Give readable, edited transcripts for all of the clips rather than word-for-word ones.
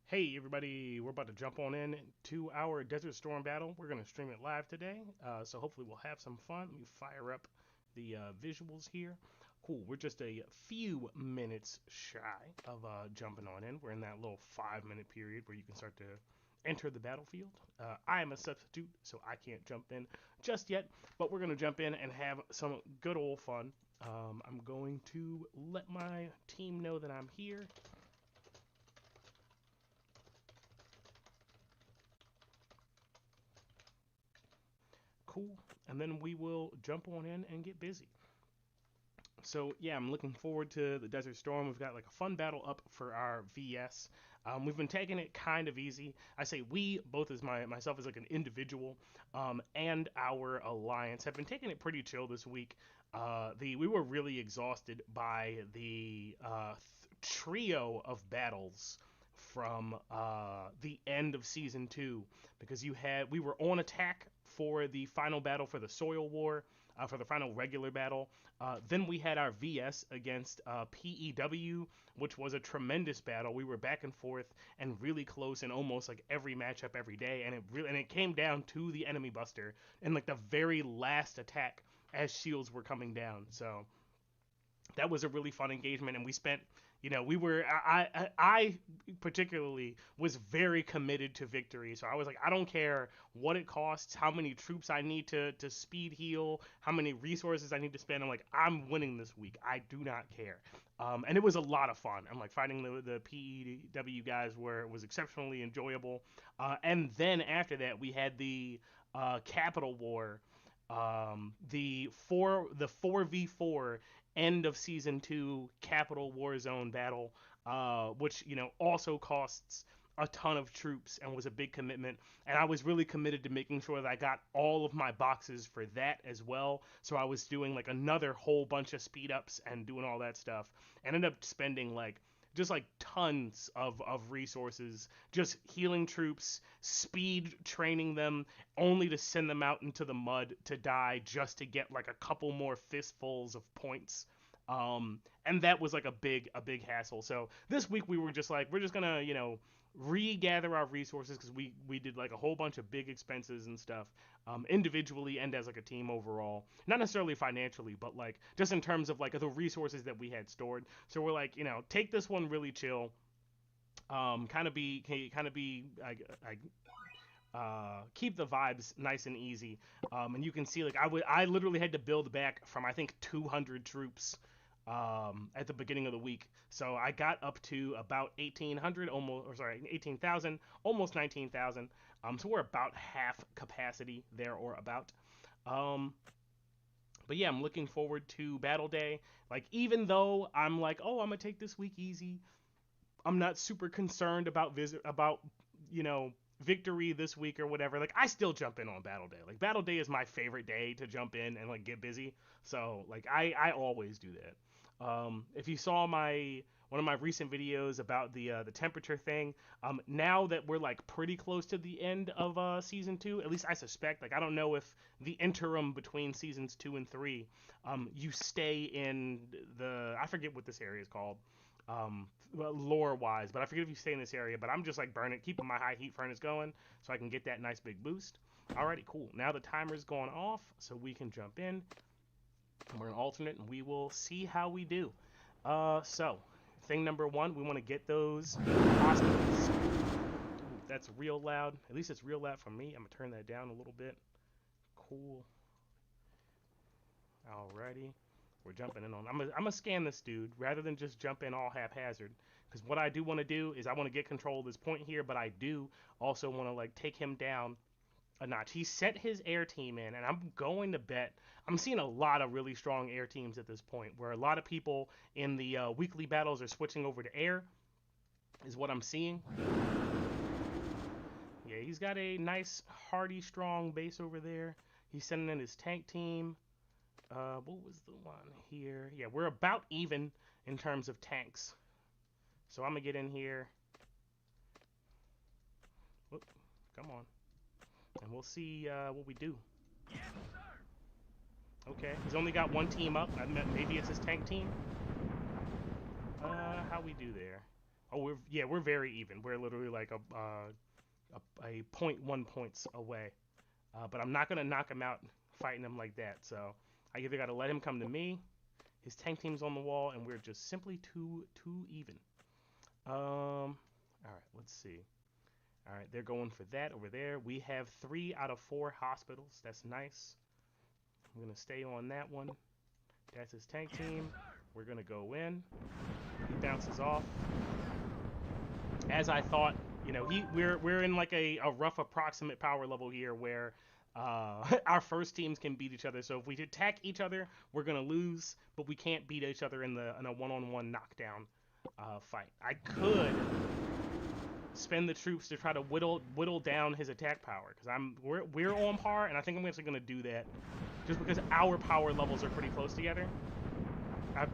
Hey everybody, we're about to jump on in to our Desert Storm battle. We're going to stream it live today, so hopefully we'll have some fun. Let me fire up the visuals here. Cool, we're just a few minutes shy of jumping on in. We're in that little 5 minute period where you can start to enter the battlefield. I am a substitute, so I can't jump in just yet, but we're going to jump in and have some good old fun. I'm going to let my team know that I'm here. Cool. And then we will jump on in and get busy. So yeah, I'm looking forward to the Desert Storm. We've got like a fun battle up for our VS. We've been taking it kind of easy. I say we, both as myself as like an individual, and our alliance have been taking it pretty chill this week. We were really exhausted by the trio of battles from the end of season 2 because we were on attack for the final battle for the Soil War, for the final regular battle. Then we had our VS against PEW, which was a tremendous battle. We were back and forth and really close in almost like every matchup every day, and it came down to the enemy buster in like the very last attack as shields were coming down. So that was a really fun engagement, and we spent, we were I particularly was very committed to victory. So I was like, I don't care what it costs, how many troops I need to speed heal, how many resources I need to spend. I'm like, I'm winning this week, I do not care. And it was a lot of fun. I'm like, fighting the PEW guys was exceptionally enjoyable. And then after that we had the Capital War, the 4v4 end of season 2 Capital Warzone battle, which also costs a ton of troops and was a big commitment. And I was really committed to making sure that I got all of my boxes for that as well. So I was doing like another whole bunch of speed ups and doing all that stuff. And ended up spending like just like tons of resources just healing troops, speed training them, only to send them out into the mud to die just to get like a couple more fistfuls of points. And that was like a big hassle. So this week we were just like, we're just gonna regather our resources because we did like a whole bunch of big expenses and stuff, individually and as like a team overall. Not necessarily financially, but like just in terms of like the resources that we had stored. So we're like, take this one really chill. Keep the vibes nice and easy. And you can see like I literally had to build back from I think 200 troops at the beginning of the week. So I got up to about 1800, almost, or sorry, 18,000, almost 19,000. So we're about half capacity there or about. Um, but yeah, I'm looking forward to Battle Day. Like even though I'm like, oh, I'm gonna take this week easy, I'm not super concerned about you know victory this week or whatever. Like I still jump in on Battle Day. Like Battle Day is my favorite day to jump in and like get busy. So like I always do that. If you saw my one of my recent videos about the temperature thing, now that we're like pretty close to the end of season 2, at least I suspect. Like I don't know if the interim between seasons 2 and 3, you stay in I forget what this area is called, lore wise, but I forget if you stay in this area. But I'm just like keeping my high heat furnace going so I can get that nice big boost. Alrighty, cool. Now the timer's going off, so we can jump in. We're an alternate, and we will see how we do. So thing number one, we want to get those hospitals. Ooh, that's real loud. At least it's real loud for me. I'm gonna turn that down a little bit. Cool. Alrighty. We're jumping in on. I'm gonna scan this dude rather than just jump in all haphazard. Because what I do want to do is I want to get control of this point here, but I do also want to like take him down a notch. He sent his air team in, and I'm going to bet I'm seeing a lot of really strong air teams at this point, where a lot of people in the weekly battles are switching over to air, is what I'm seeing. Yeah, he's got a nice, hardy, strong base over there. He's sending in his tank team. What was the one here? Yeah, we're about even in terms of tanks. So I'm gonna get in here. Whoop, come on, and we'll see what we do. Okay, he's only got one team up. Maybe it's his tank team. How we do there? Oh, we're very even. We're literally like a point 1 points away. But I'm not gonna knock him out fighting him like that. So I either gotta let him come to me. His tank team's on the wall, and we're just simply too even. All right, let's see. All right, they're going for that over there. We have 3 out of 4 hospitals. That's nice. I'm gonna stay on that one. That's his tank team. We're gonna go in. He bounces off. As I thought, we're in like a rough approximate power level here where our first teams can beat each other. So if we attack each other, we're gonna lose, but we can't beat each other in a one-on-one knockdown fight. I could spend the troops to try to whittle down his attack power because we're on par, and I think I'm actually gonna do that just because our power levels are pretty close together.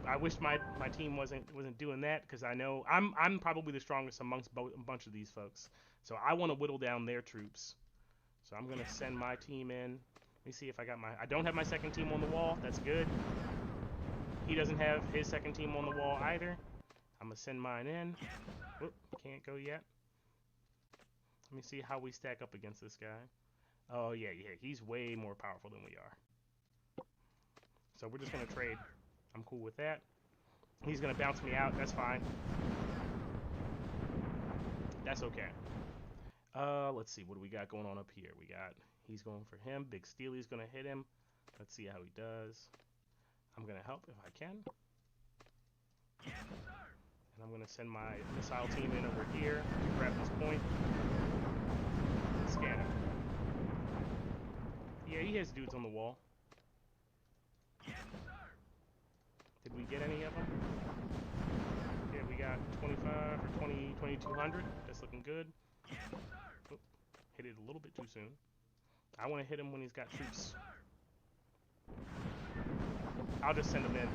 I wish my team wasn't doing that because I know I'm probably the strongest amongst a bunch of these folks. So I want to whittle down their troops. So I'm gonna send my team in. Let me see if I don't have my second team on the wall. That's good. He doesn't have his second team on the wall either. I'm gonna send mine in. Whoop, can't go yet. Let me see how we stack up against this guy. Oh yeah, he's way more powerful than we are. So we're just gonna trade. I'm cool with that. He's gonna bounce me out. That's fine. That's okay. Let's see. What do we got going on up here? He's going for him. Big Steely's gonna hit him. Let's see how he does. I'm gonna help if I can. And I'm gonna send my missile team in over here to grab this point. Scan him. Yeah, he has dudes on the wall. Did we get any of them? Yeah, we got 25 or 2200. That's looking good. Oop, hit it a little bit too soon. I want to hit him when he's got troops. I'll just send him in.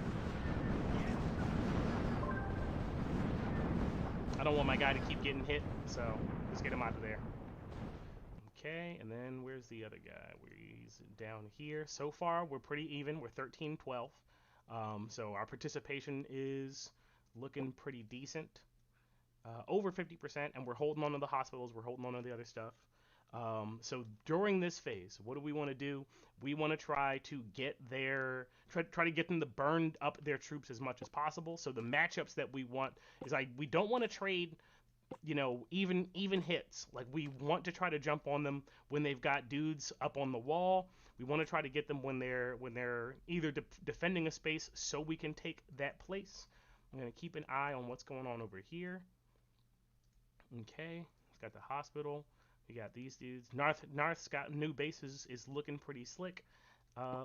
I don't want my guy to keep getting hit, so let's get him out of there. Okay, and then where's the other guy? He's down here. So far, we're pretty even. We're 13-12. So our participation is looking pretty decent. Over 50%, and we're holding on to the hospitals. We're holding on to the other stuff. So during this phase, what do we want to do? We want to try to get try to get them to burn up their troops as much as possible. So the matchups that we want is we don't want to trade, even hits. Like we want to try to jump on them when they've got dudes up on the wall. We want to try to get them when they're either defending a space so we can take that place. I'm going to keep an eye on what's going on over here. Okay, it's got the hospital. We got these dudes. Narth's got new bases, is looking pretty slick.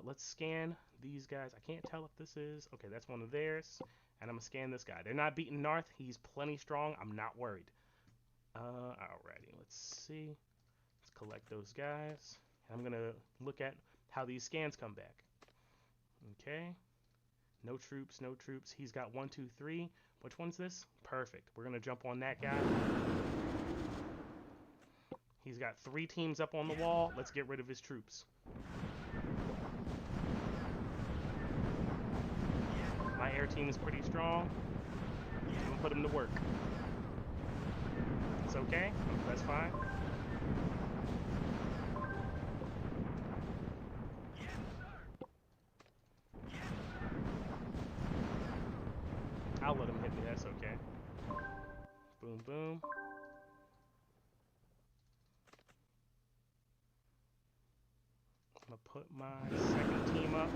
Let's scan these guys. I can't tell if this is... Okay, that's one of theirs. And I'm going to scan this guy. They're not beating Narth. He's plenty strong. I'm not worried. Alrighty, let's see. Let's collect those guys. I'm going to look at how these scans come back. Okay. No troops, no troops. He's got 1, 2, 3. Which one's this? Perfect. We're going to jump on that guy. He's got 3 teams up on the wall. Let's get rid of his troops. My air team is pretty strong. I'm going to put him to work. It's okay. That's fine. I'll let him hit me. That's okay. Boom, boom. I'm going to put my second team up.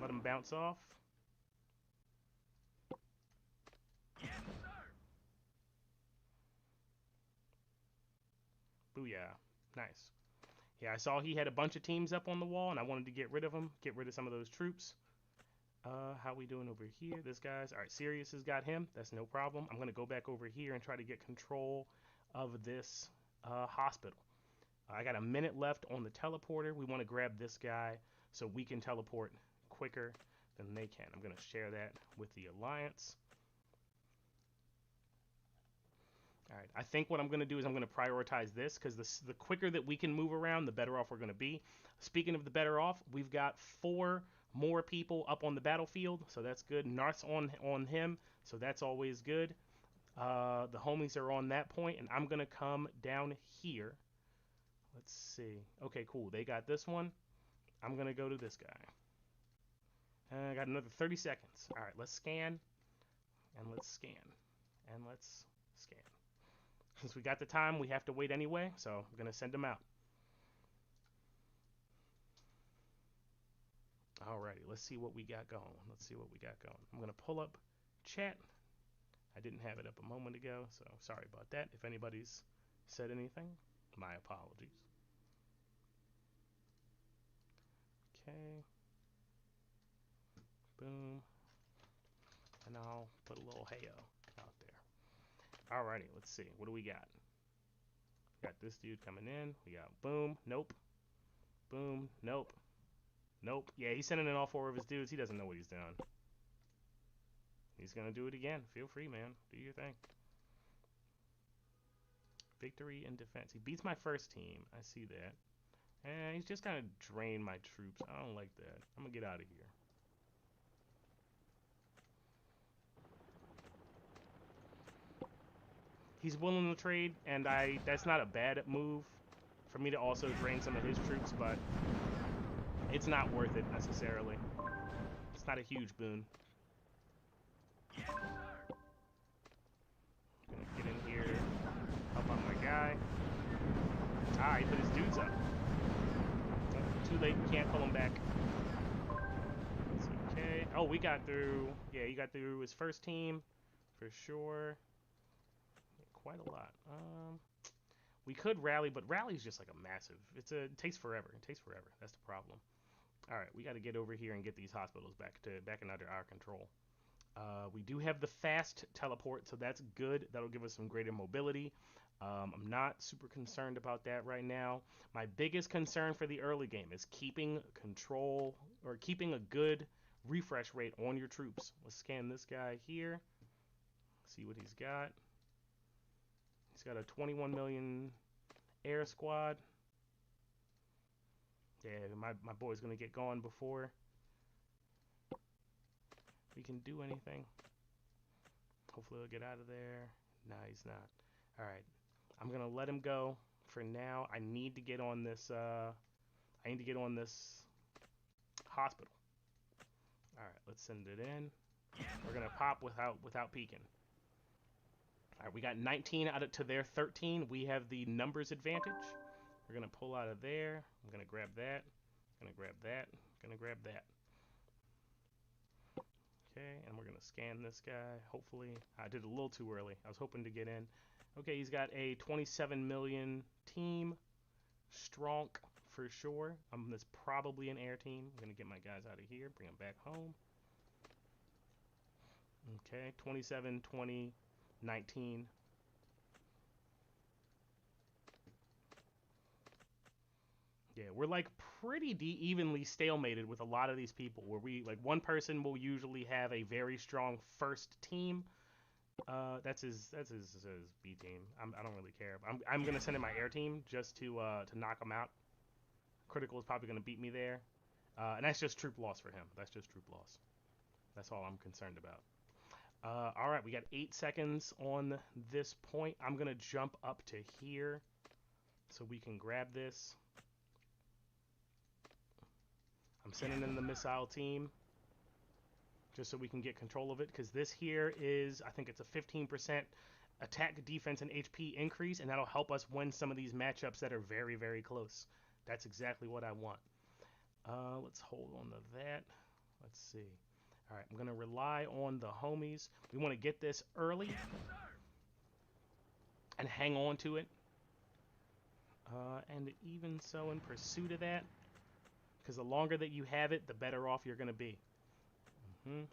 Let him bounce off. Booyah. Nice. Yeah, I saw he had a bunch of teams up on the wall, and I wanted to get rid of them. Get rid of some of those troops. How we doing over here? This guy's... Alright, Sirius has got him. That's no problem. I'm going to go back over here and try to get control of this hospital. I got a minute left on the teleporter. We want to grab this guy so we can teleport quicker than they can. I'm going to share that with the Alliance. Alright, I think what I'm going to do is I'm going to prioritize this because the quicker that we can move around, the better off we're going to be. Speaking of the better off, we've got 4 more people up on the battlefield, so that's good. Narth's on him, so that's always good. The homies are on that point, and I'm gonna come down here. Let's see. Okay, cool. They got this one. I'm gonna go to this guy. I got another 30 seconds. All right, let's scan, and let's scan, and let's scan. Since we got the time, we have to wait anyway, so I'm gonna send them out. Alrighty, let's see what we got going. Let's see what we got going. I'm gonna pull up chat. I didn't have it up a moment ago, so sorry about that. If anybody's said anything, my apologies. Okay. Boom. And I'll put a little heyo out there. Alrighty, let's see. What do we got? We got this dude coming in. We got boom. Nope. Boom. Nope. Nope. Yeah, he's sending in all 4 of his dudes. He doesn't know what he's doing. He's going to do it again. Feel free, man. Do your thing. Victory and defense. He beats my first team. I see that. And he's just going to drain my troops. I don't like that. I'm going to get out of here. He's willing to trade, and that's not a bad move for me to also drain some of his troops, but it's not worth it necessarily. It's not a huge boon. Gonna get in here, help out my guy. Ah, he put his dudes up. Too late, can't pull him back. It's okay. Oh, we got through. Yeah, he got through his first team, for sure. Quite a lot. We could rally, but rally's just like a massive. It takes forever. It takes forever. That's the problem. All right, we got to get over here and get these hospitals back and under our control. We do have the fast teleport, so that's good. That'll give us some greater mobility. I'm not super concerned about that right now. My biggest concern for the early game is keeping control or keeping a good refresh rate on your troops. Let's scan this guy here. See what he's got. He's got a 21 million air squad. Yeah, my boy's going to get going before we can do anything. Hopefully he'll get out of there. Nah, he's not. All right. I'm going to let him go for now. I need to get on this hospital. All right, let's send it in. We're going to pop without peeking. All right, we got 19 out of to their 13. We have the numbers advantage. We're going to pull out of there. I'm going to grab that. Going to grab that. Going to grab that. Okay, and we're going to scan this guy. Hopefully, I did a little too early. I was hoping to get in. Okay, he's got a 27 million team. Strong for sure. That's probably an air team. I'm going to get my guys out of here. Bring them back home. Okay, 27, 20, 19. Yeah, we're like pretty evenly stalemated with a lot of these people where we like one person will usually have a very strong first team. That's his B team. I don't really care. I'm gonna send in my air team just to knock him out. Critical is probably gonna beat me there, and that's just troop loss for him. That's just troop loss. That's all I'm concerned about. All right, we got 8 seconds on this point. I'm gonna jump up to here so we can grab this. I'm sending in the missile team just so we can get control of it, because this here is, I think it's a 15% attack, defense, and HP increase, and that'll help us win some of these matchups that are very, very close. That's exactly what I want. Let's hold on to that. Let's see. All right, I'm going to rely on the homies. We want to get this early and hang on to it. And even so, in pursuit of that, because the longer that you have it, the better off you're going to be.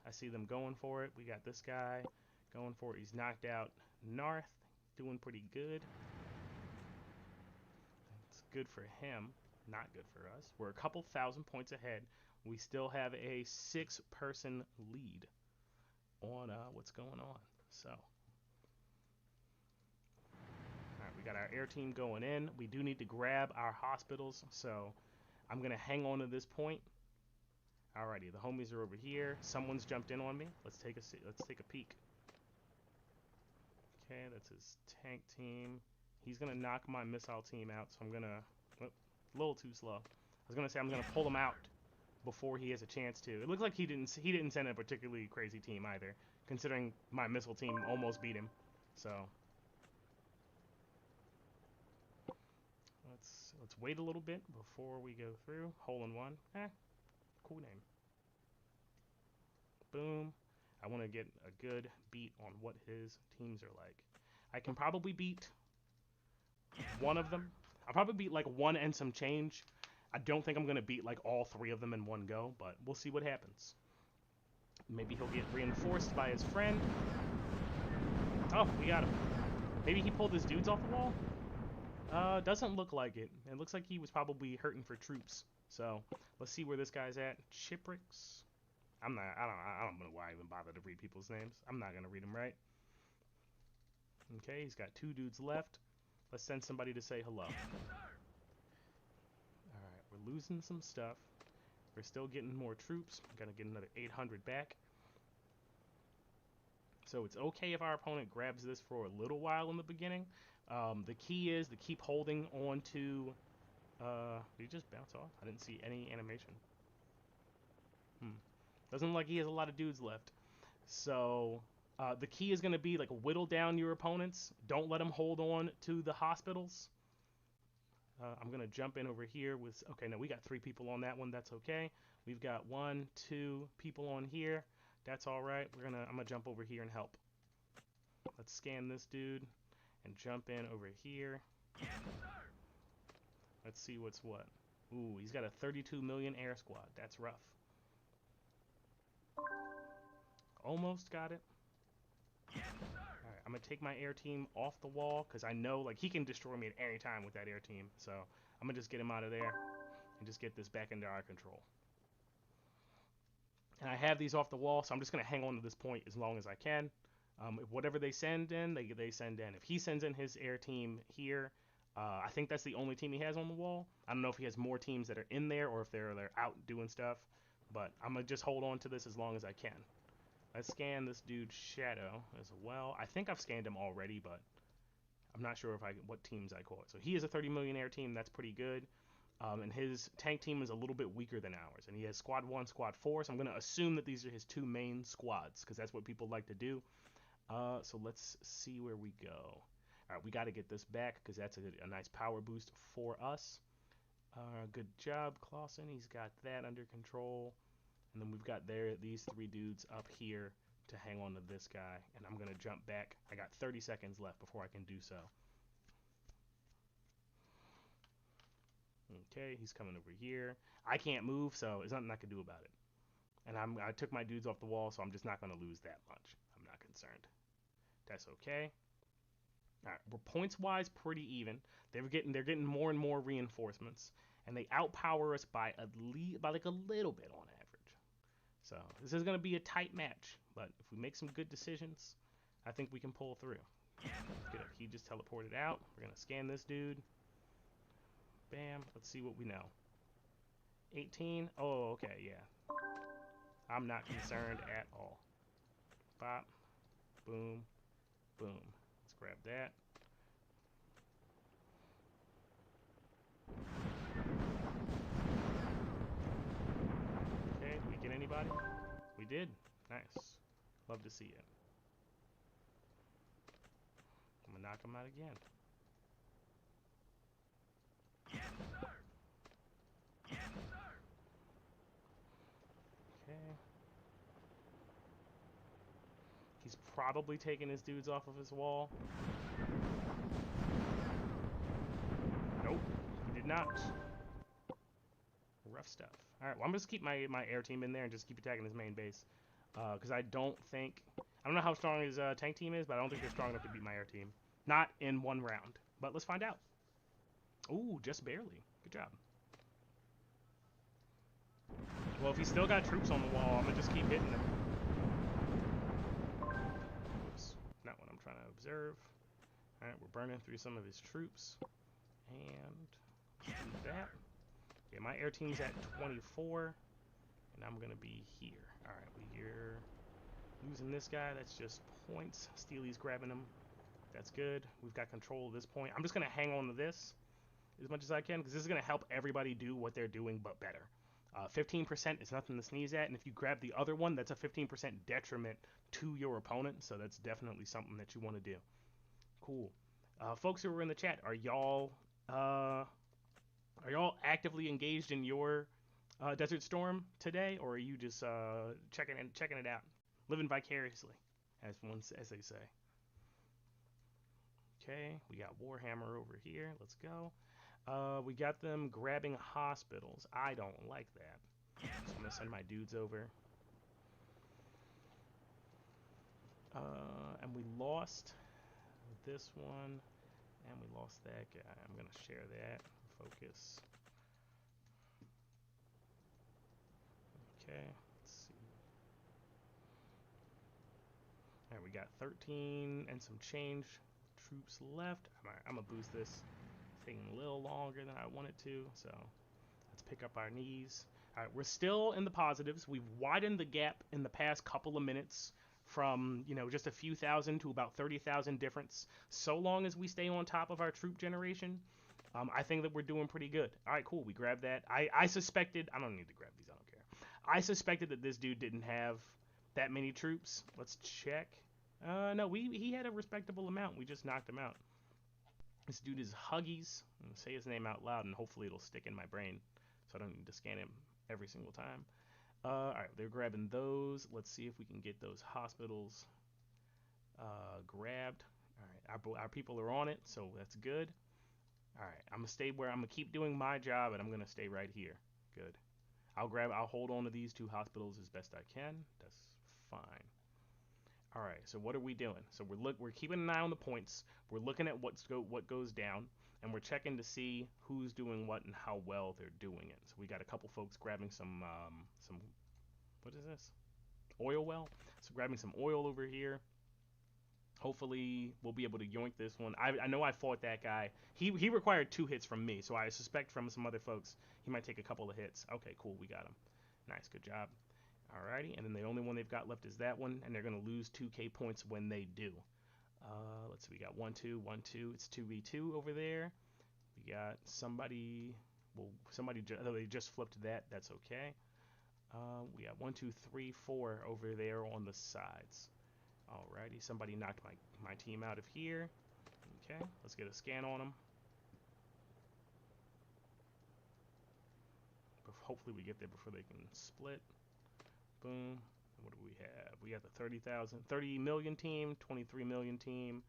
I see them going for it. We got this guy going for it. He's knocked out Narth. Doing pretty good. It's good for him. Not good for us. We're a couple thousand points ahead. We still have a 6-person lead on what's going on. So, all right, we got our air team going in. We do need to grab our hospitals, so I'm going to hang on to this point. Alrighty, the homies are over here. Someone's jumped in on me. Let's take a peek. Okay, that's his tank team. He's gonna knock my missile team out, so I'm gonna... Oh, a little too slow. I was gonna say I'm gonna pull him out before he has a chance to. It looks like he didn't send a particularly crazy team either, considering my missile team almost beat him. So let's wait a little bit before we go through. Hole in one. Cool name. Boom. I want to get a good beat on what his teams are like. I can probably beat one of them. I'll probably beat like one and some change. I don't think I'm going to beat like all three of them in one go, but we'll see what happens. Maybe he'll get reinforced by his friend. Oh, we got him. Maybe he pulled his dudes off the wall? Doesn't look like it. It looks like he was probably hurting for troops. So, let's see where this guy's at. Chiprix. I don't know why I even bother to read people's names. I'm not going to read them, right? Okay, he's got two dudes left. Let's send somebody to say hello. Alright, we're losing some stuff. We're still getting more troops. We're going to get another 800 back. So it's okay if our opponent grabs this for a little while in the beginning. The key is to keep holding on to... did he just bounce off? I didn't see any animation. Doesn't look like he has a lot of dudes left. So the key is going to be like whittle down your opponents. Don't let them hold on to the hospitals. I'm going to jump in over here with... Okay, no, we got 3 people on that one. That's okay. We've got 1, 2 people on here. That's all right. I'm going to jump over here and help. Let's scan this dude and jump in over here. Let's see what's what. Ooh, he's got a 32 million air squad. That's rough. Almost got it. Alright, I'm going to take my air team off the wall because I know like he can destroy me at any time with that air team. So I'm going to just get him out of there and just get this back into our control. And I have these off the wall, so I'm just going to hang on to this point as long as I can. If whatever they send in, they send in. If he sends in his air team here, I think that's the only team he has on the wall. I don't know if he has more teams that are in there or if they're out doing stuff. But I'm going to just hold on to this as long as I can. Let's scan this dude's shadow as well. I think I've scanned him already, but I'm not sure what teams I call it. So he has a 30 million air team. That's pretty good. And his tank team is a little bit weaker than ours. And he has Squad 1, Squad 4. So I'm going to assume that these are his 2 main squads because that's what people like to do. So let's see where we go. All right, we got to get this back because that's a nice power boost for us. Good job, Clausen. He's got that under control. And then we've got these 3 dudes up here to hang on to this guy. And I'm going to jump back. I got 30 seconds left before I can do so. Okay, he's coming over here. I can't move, so there's nothing I can do about it. And I took my dudes off the wall, so I'm just not going to lose that much. I'm not concerned. That's okay. All right, we're points-wise pretty even. They're getting more and more reinforcements, and they outpower us by like a little bit on average. So this is going to be a tight match, but if we make some good decisions, I think we can pull through. Good. He just teleported out. We're going to scan this dude. Bam. Let's see what we know. 18. Oh, okay, yeah. I'm not concerned at all. Bop. Boom. Boom. Let's grab that. Okay, did we get anybody? We did. Nice. Love to see it. I'm gonna knock him out again. Okay. He's probably taking his dudes off of his wall. Nope, he did not. Rough stuff. Alright, well I'm just keep my air team in there and just keep attacking his main base. Because I don't know how strong his tank team is, but I don't think they're strong enough to beat my air team. Not in one round. But let's find out. Ooh, just barely. Good job. Well, if he's still got troops on the wall, I'm going to just keep hitting them. Oops, not what I'm trying to observe. Alright, we're burning through some of his troops. And let's do that. Yeah, my air team's at 24. And I'm going to be here. Alright, we're losing this guy. That's just points. Steely's grabbing him. That's good. We've got control at this point. I'm just going to hang on to this as much as I can because this is going to help everybody do what they're doing but better. 15% is nothing to sneeze at, and if you grab the other one, that's a 15% detriment to your opponent, so that's definitely something that you want to do. Cool. Folks who are in the chat, are y'all actively engaged in your Desert Storm today, or are you just checking it out, living vicariously, as they say? Okay, we got Warhammer over here. Let's go. We got them grabbing hospitals. I don't like that. So I'm gonna send my dudes over. And we lost this one, and we lost that guy. I'm gonna share that. Focus. Okay, let's see. All right, we got 13 and some change troops left. I'm gonna boost this. It's taking a little longer than I want it to, so let's pick up our knees. All right, we're still in the positives. We've widened the gap in the past couple of minutes from, you know, just a few thousand to about 30,000 difference. So long as we stay on top of our troop generation, I think that we're doing pretty good. All right, cool. We grabbed that. I suspected. I don't need to grab these. I don't care. I suspected that this dude didn't have that many troops. Let's check. No, he had a respectable amount. We just knocked him out. This dude is Huggies. I'm gonna say his name out loud, and hopefully it'll stick in my brain, so I don't need to scan him every single time. All right, they're grabbing those. Let's see if we can get those hospitals grabbed. All right, our people are on it, so that's good. All right, I'm gonna keep doing my job, and I'm gonna stay right here. Good. I'll hold on to these two hospitals as best I can. That's fine. All right, so what are we doing? So we're keeping an eye on the points. We're looking at what goes down, and we're checking to see who's doing what and how well they're doing it. So we got a couple folks grabbing some what is this? Oil well. So grabbing some oil over here. Hopefully we'll be able to yoink this one. I know I fought that guy. He required 2 hits from me, so I suspect from some other folks he might take a couple of hits. Okay, cool, we got him. Nice, good job. Alrighty, and then the only one they've got left is that one, and they're going to lose 2k points when they do. Let's see, we got 1, 2, 1, 2. It's 2v2 over there. We got somebody, they just flipped that. That's okay. We got 1, 2, 3, 4 over there on the sides. Alrighty, somebody knocked my team out of here. Okay, let's get a scan on them. Hopefully we get there before they can split. Boom. What do we have? We got the 30 million team, 23 million team.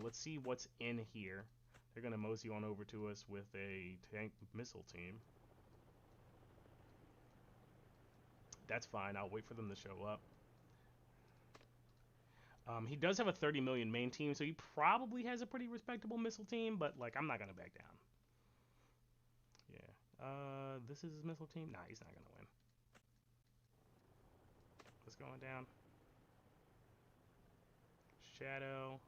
Let's see what's in here. They're going to mosey on over to us with a tank missile team. That's fine. I'll wait for them to show up. He does have a 30 million main team, so he probably has a pretty respectable missile team, but, like, I'm not going to back down. Yeah. This is his missile team? Nah, he's not going to win. What's going down? Shadow.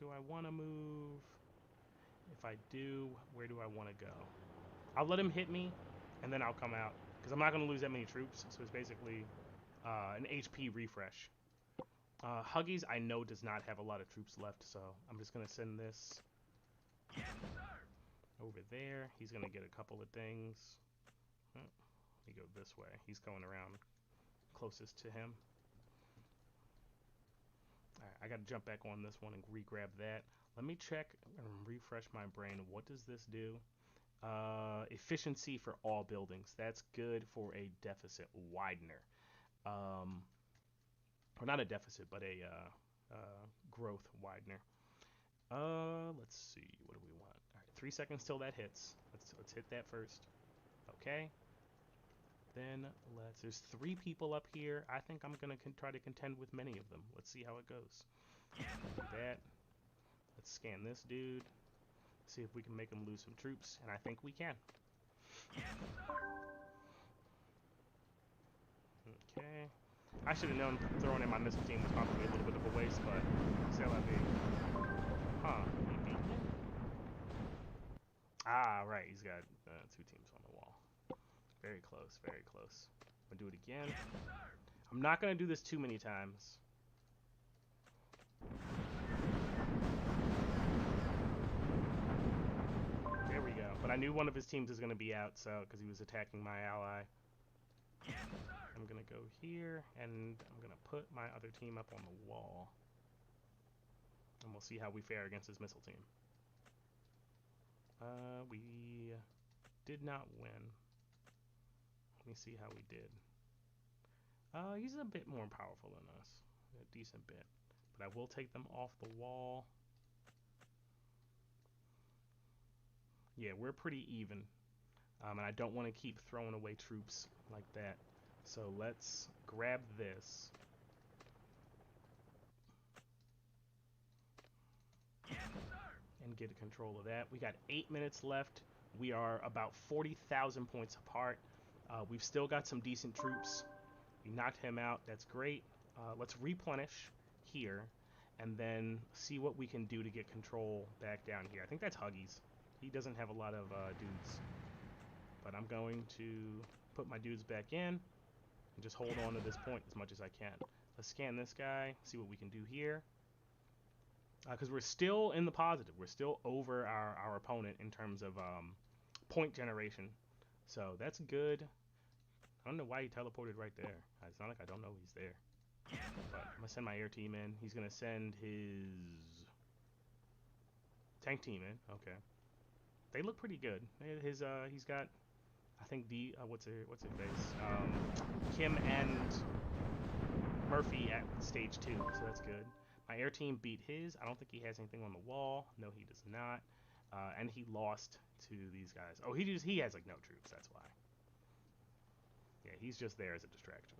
Do I want to move? If I do, where do I want to go? I'll let him hit me, and then I'll come out, because I'm not going to lose that many troops, so it's basically an HP refresh. Huggies, I know, does not have a lot of troops left, so I'm just going to send this over there. He's going to get a couple of things. Let me go this way. He's going around closest to him. Alright, I got to jump back on this one and re-grab that. Let me check and refresh my brain. What does this do? Efficiency for all buildings. That's good for a deficit widener. Or not a deficit, but a growth widener. Let's see. What do we want? All right, 3 seconds till that hits. Let's hit that first. Okay. Then there's 3 people up here. I think I'm gonna try to contend with many of them. Let's see how it goes. Do that. Let's scan this dude. See if we can make him lose some troops, and I think we can. Okay. I should have known throwing in my missile team was probably a little bit of a waste, but say la vie. Huh. He beat me? Ah, right. He's got 2 teams on the wall. Very close, very close. I'm going to do it again. I'm not going to do this too many times. I knew one of his teams was going to be out, so because he was attacking my ally. I'm going to go here, and I'm going to put my other team up on the wall. And we'll see how we fare against his missile team. We did not win. Let me see how we did. He's a bit more powerful than us. A decent bit. But I will take them off the wall. Yeah, we're pretty even. And I don't want to keep throwing away troops like that. So let's grab this. And get control of that. We got 8 minutes left. We are about 40,000 points apart. We've still got some decent troops. We knocked him out. That's great. Let's replenish here and then see what we can do to get control back down here. I think that's Huggies. He doesn't have a lot of dudes. But I'm going to put my dudes back in and just hold on to this point as much as I can. Let's scan this guy, see what we can do here. Because we're still in the positive. We're still over our opponent in terms of point generation. So that's good. I don't know why he teleported right there. It's not like I don't know he's there. But I'm going to send my air team in. He's going to send his tank team in. Okay. They look pretty good. He's got, I think what's her face? Kim and Murphy at stage 2. So that's good. My air team beat his. I don't think he has anything on the wall. No, he does not. And he lost to these guys. Oh, he has like no troops. That's why. Yeah, he's just there as a distraction.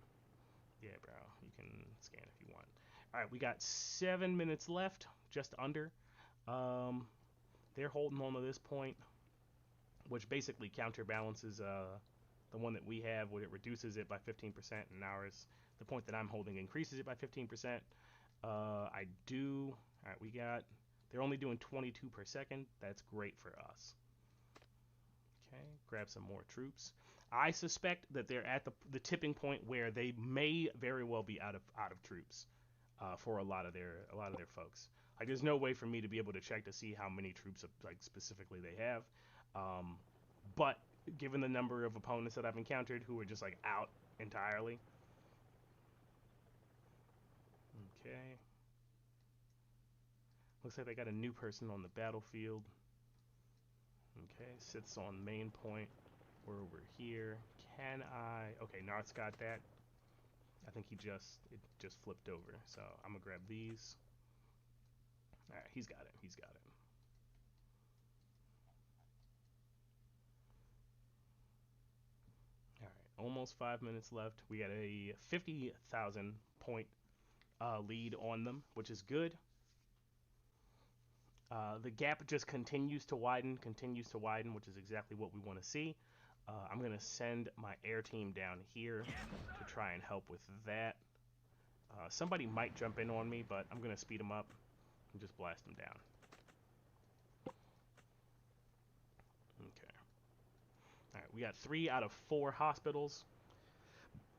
Yeah, bro. You can scan if you want. All right, we got 7 minutes left, just under. They're holding on to this point, which basically counterbalances the one that we have, where it reduces it by 15%, and ours, the point that I'm holding, increases it by 15%. All right, they're only doing 22 per second. That's great for us. Okay, grab some more troops. I suspect that they're at the tipping point where they may very well be out of troops for a lot of their folks. Like, there's no way for me to be able to check to see how many troops like specifically they have. But given the number of opponents that I've encountered who are just like out entirely. Okay. Looks like they got a new person on the battlefield. Okay, sits on main point. We're over here. Can I? Okay, Narth's got that. I think it just flipped over. So I'm gonna grab these. All right, he's got it. He's got it. All right, almost 5 minutes left. We got a 50,000 point lead on them, which is good. The gap just continues to widen, which is exactly what we want to see. I'm going to send my air team down here to try and help with that. Somebody might jump in on me, but I'm going to speed them up and just blast them down. Okay. All right, we got 3 out of 4 hospitals.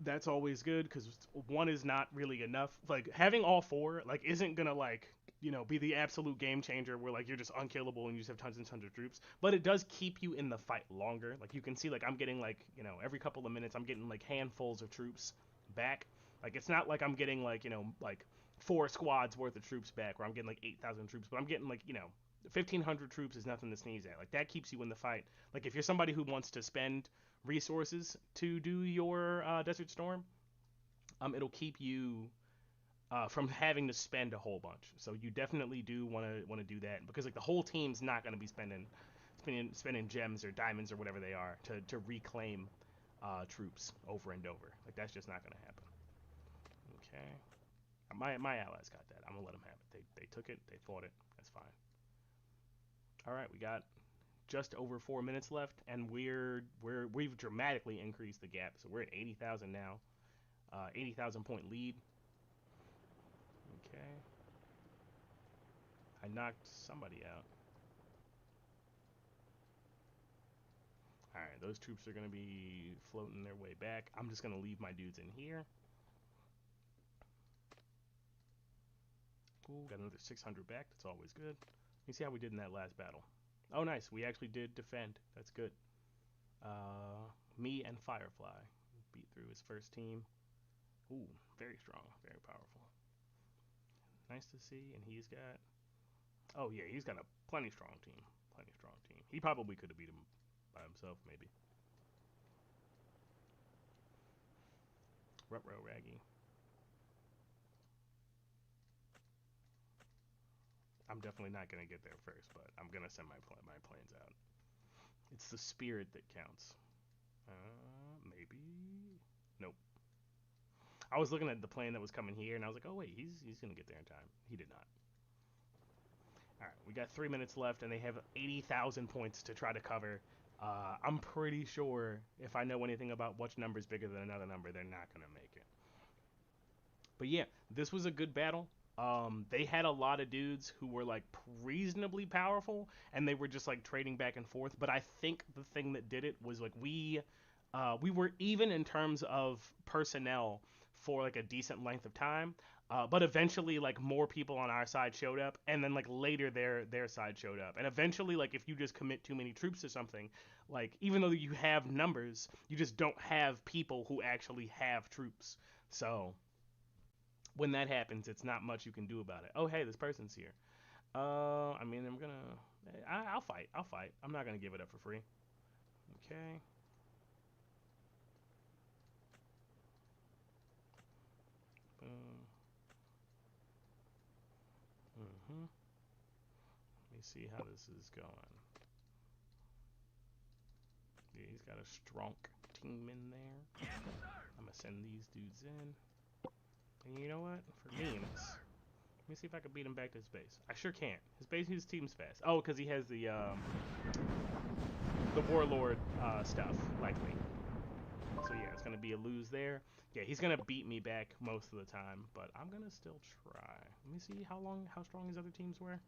That's always good, because 1 is not really enough. Like, having all 4, like, isn't going to, like, you know, be the absolute game changer where, like, you're just unkillable and you just have tons and tons of troops. But it does keep you in the fight longer. Like, you can see, like, I'm getting, like, you know, every couple of minutes I'm getting, like, handfuls of troops back. Like, it's not like I'm getting, like, you know, like 4 squads worth of troops back, where I'm getting, like, 8,000 troops. But I'm getting, like, you know, 1,500 troops is nothing to sneeze at. Like, that keeps you in the fight. Like, if you're somebody who wants to spend resources to do your Desert Storm, it'll keep you from having to spend a whole bunch. So you definitely do want to do that, because like the whole team's not going to be spending gems or diamonds or whatever they are to reclaim troops over and over. Like, that's just not going to happen. Okay, my allies got that. I'm gonna let them have it. They took it. They fought it. That's fine. All right, we got just over 4 minutes left, and we've dramatically increased the gap. So we're at 80,000 now. 80,000 point lead. Okay. I knocked somebody out. Alright, those troops are going to be floating their way back. I'm just going to leave my dudes in here. Cool, got another 600 back. That's always good. You see how we did in that last battle. Oh, nice. We actually did defend. That's good. Me and Firefly beat through his first team. Ooh, very strong, very powerful. Nice to see. And he's got. Oh yeah, he's got a plenty strong team. Plenty strong team. He probably could have beat him by himself, maybe. Rutro Raggy. I'm definitely not gonna get there first, but I'm gonna send my planes out. It's the spirit that counts. Maybe. Nope. I was looking at the plane that was coming here, and I was like, oh wait, he's gonna get there in time. He did not. All right, we got 3 minutes left, and they have 80,000 points to try to cover. I'm pretty sure if I know anything about which number is bigger than another number, they're not gonna make it. But yeah, this was a good battle. They had a lot of dudes who were like reasonably powerful, and they were just like trading back and forth. But I think the thing that did it was like we were even in terms of personnel for like a decent length of time. But eventually, like more people on our side showed up, and then like later their side showed up, and eventually, like if you just commit too many troops to something, like even though you have numbers, you just don't have people who actually have troops. So when that happens, it's not much you can do about it. Oh, hey, this person's here. I mean, I'll fight. I'll fight. I'm not gonna give it up for free. Okay. Boom. Mhm. Let me see how this is going. Yeah, he's got a strong team in there. I'm gonna send these dudes in. And you know what? For memes, let me see if I can beat him back to his base. I sure can't. His team's fast. Oh, because he has the warlord stuff, likely. So yeah, it's gonna be a lose there. Yeah, he's gonna beat me back most of the time, but I'm gonna still try. Let me see how strong his other teams were.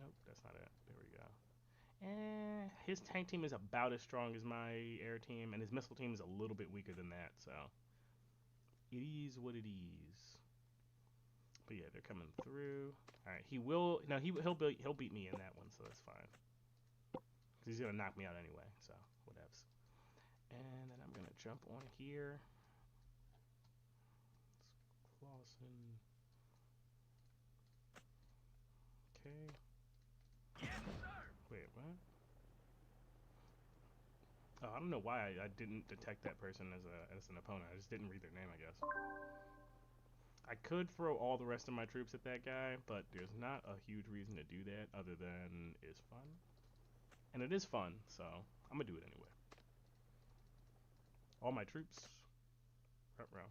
Nope, that's not it. There we go. His tank team is about as strong as my air team, and his missile team is a little bit weaker than that. So it is what it is. But yeah, they're coming through. All right, he will. No, he'll beat me in that one, so that's fine. Cause he's gonna knock me out anyway. So whatevs. And then I'm gonna jump on here. Clausen. Okay. Wait, what? Oh, I don't know why I didn't detect that person as an opponent. I just didn't read their name, I guess. I could throw all the rest of my troops at that guy, but there's not a huge reason to do that other than it's fun. And it is fun, so I'm gonna do it anyway. All my troops. Row.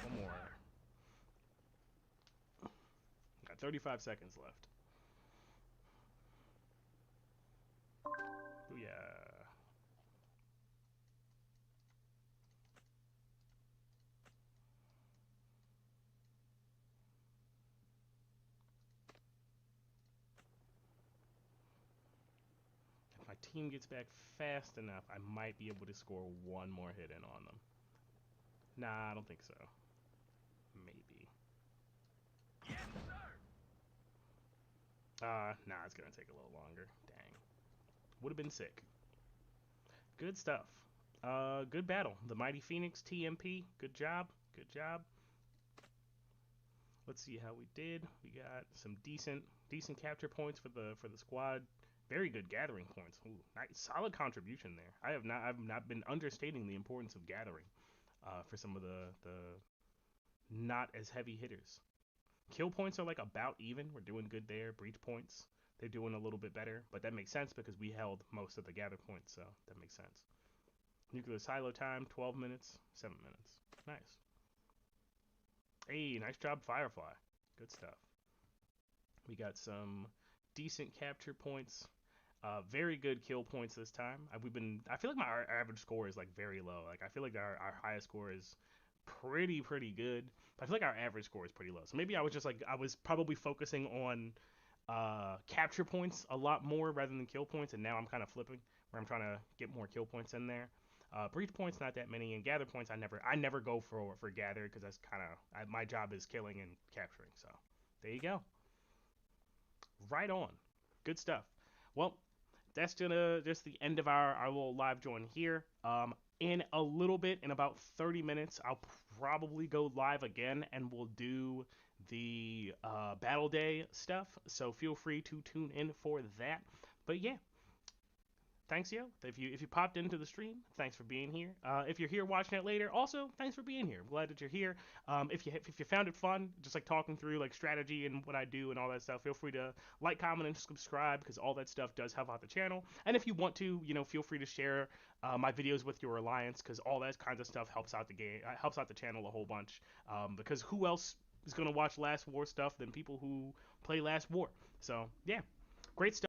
One more. Got 35 seconds left. Booyah. If my team gets back fast enough, I might be able to score one more hit in on them. Nah, I don't think so. Maybe. Nah, it's gonna take a little longer. Dang. Would have been sick. Good stuff. Good battle. The Mighty Phoenix TMP. Good job. Good job. Let's see how we did. We got some decent capture points for the squad. Very good gathering points. Ooh, nice, solid contribution there. I've not been understating the importance of gathering for some of the not as heavy hitters. Kill points are like about even. We're doing good there. Breach points, they're doing a little bit better, but that makes sense because we held most of the gather points, so that makes sense. Nuclear silo time, 12 minutes, 7 minutes. Nice. Hey, nice job, Firefly. Good stuff. We got some decent capture points. Very good kill points this time. I feel like our average score is like very low. Like I feel like our highest score is pretty good. I feel like our average score is pretty low. So maybe I was probably focusing on capture points a lot more rather than kill points, and now I'm kind of flipping where I'm trying to get more kill points in there. Breach points not that many, and gather points I never go for gather because that's kind of my job is killing and capturing. So there you go. Right on. Good stuff. Well, that's just the end of our little live join here. In a little bit, in about 30 minutes, I'll probably go live again and we'll do the battle day stuff. So feel free to tune in for that. But yeah, thanks, yo. If you popped into the stream, thanks for being here. If you're here watching it later, also thanks for being here. I'm glad that you're here. If you found it fun, just like talking through like strategy and what I do and all that stuff, feel free to like, comment, and subscribe because all that stuff does help out the channel. And if you want to, feel free to share my videos with your alliance because all that kinds of stuff helps out the game, helps out the channel a whole bunch. Because who else is gonna watch Last War stuff than people who play Last War? So yeah, great stuff.